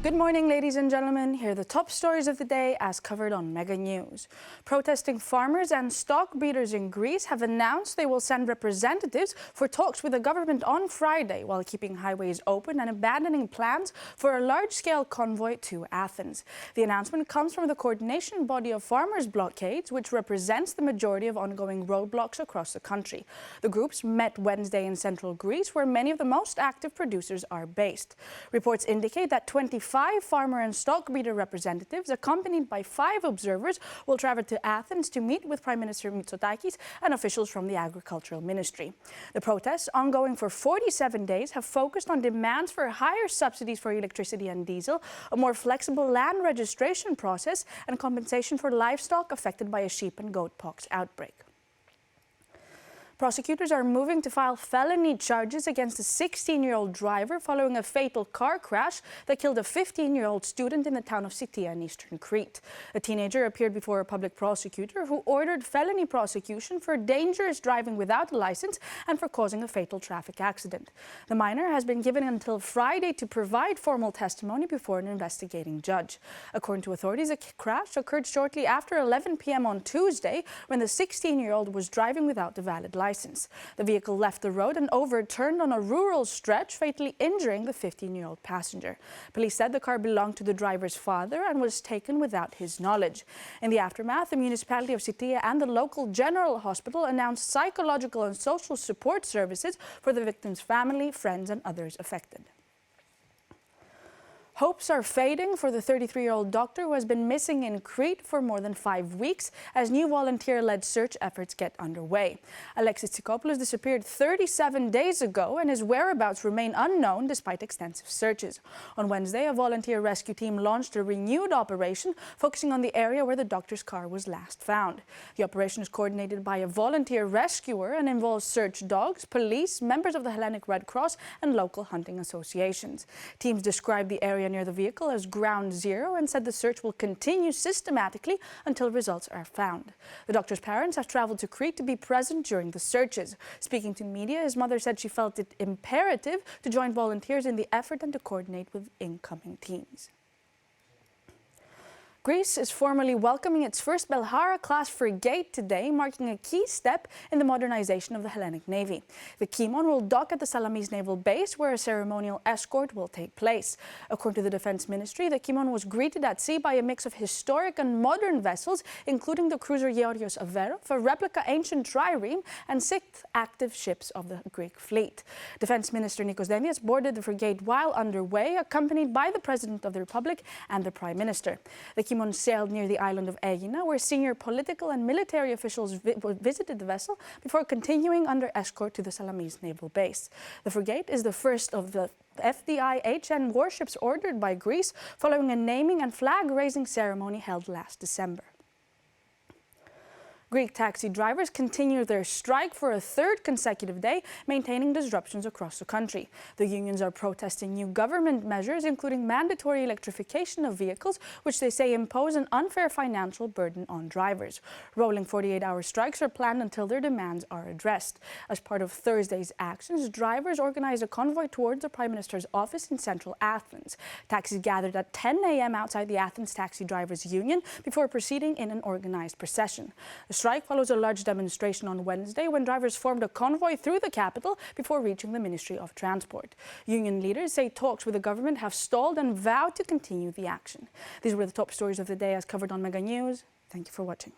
Good morning, ladies and gentlemen. Here are the top stories of the day as covered on Mega News. Protesting farmers and stock breeders in Greece have announced they will send representatives for talks with the government on Friday while keeping highways open and abandoning plans for a large-scale convoy to Athens. The announcement comes from the coordination body of farmers' blockades, which represents the majority of ongoing roadblocks across the country. The groups met Wednesday in central Greece, where many of the most active producers are based. Reports indicate that 25 farmer and stock breeder representatives, accompanied by 5 observers, will travel to Athens to meet with Prime Minister Mitsotakis and officials from the Agricultural Ministry. The protests, ongoing for 47 days, have focused on demands for higher subsidies for electricity and diesel, a more flexible land registration process, and compensation for livestock affected by a sheep and goat pox outbreak. Prosecutors are moving to file felony charges against a 16-year-old driver following a fatal car crash that killed a 15-year-old student in the town of Sitia in eastern Crete. A teenager appeared before a public prosecutor who ordered felony prosecution for dangerous driving without a license and for causing a fatal traffic accident. The minor has been given until Friday to provide formal testimony before an investigating judge. According to authorities, the crash occurred shortly after 11 p.m. on Tuesday when the 16-year-old was driving without a valid license. The vehicle left the road and overturned on a rural stretch, fatally injuring the 15-year-old passenger. Police said the car belonged to the driver's father and was taken without his knowledge. In the aftermath, the municipality of Sitia and the local general hospital announced psychological and social support services for the victim's family, friends, and others affected. Hopes are fading for the 33-year-old doctor who has been missing in Crete for more than 5 weeks as new volunteer-led search efforts get underway. Alexis Tsikopoulos disappeared 37 days ago and his whereabouts remain unknown despite extensive searches. On Wednesday, a volunteer rescue team launched a renewed operation focusing on the area where the doctor's car was last found. The operation is coordinated by a volunteer rescuer and involves search dogs, police, members of the Hellenic Red Cross and local hunting associations. Teams described the area near the vehicle as ground zero and said the search will continue systematically until results are found. The doctor's parents have traveled to Crete to be present during the searches. Speaking to media, his mother said she felt it imperative to join volunteers in the effort and to coordinate with incoming teams. Greece is formally welcoming its first Belhara-class frigate today, marking a key step in the modernization of the Hellenic Navy. The Kimon will dock at the Salamis naval base, where a ceremonial escort will take place. According to the Defense Ministry, the Kimon was greeted at sea by a mix of historic and modern vessels, including the cruiser Georgios Averof, a replica ancient trireme, and 6 active ships of the Greek fleet. Defense Minister Nikos Dendias boarded the frigate while underway, accompanied by the President of the Republic and the Prime Minister. The Kimon sailed near the island of Aegina, where senior political and military officials visited the vessel before continuing under escort to the Salamis naval base. The frigate is the first of the FDI-HN warships ordered by Greece following a naming and flag-raising ceremony held last December. Greek taxi drivers continue their strike for a 3rd consecutive day, maintaining disruptions across the country. The unions are protesting new government measures, including mandatory electrification of vehicles, which they say impose an unfair financial burden on drivers. Rolling 48-hour strikes are planned until their demands are addressed. As part of Thursday's actions, drivers organized a convoy towards the Prime Minister's office in central Athens. Taxis gathered at 10 a.m. outside the Athens Taxi Drivers Union before proceeding in an organized procession. The strike follows a large demonstration on Wednesday when drivers formed a convoy through the capital before reaching the Ministry of Transport. Union leaders say talks with the government have stalled and vow to continue the action. These were the top stories of the day as covered on Mega News. Thank you for watching.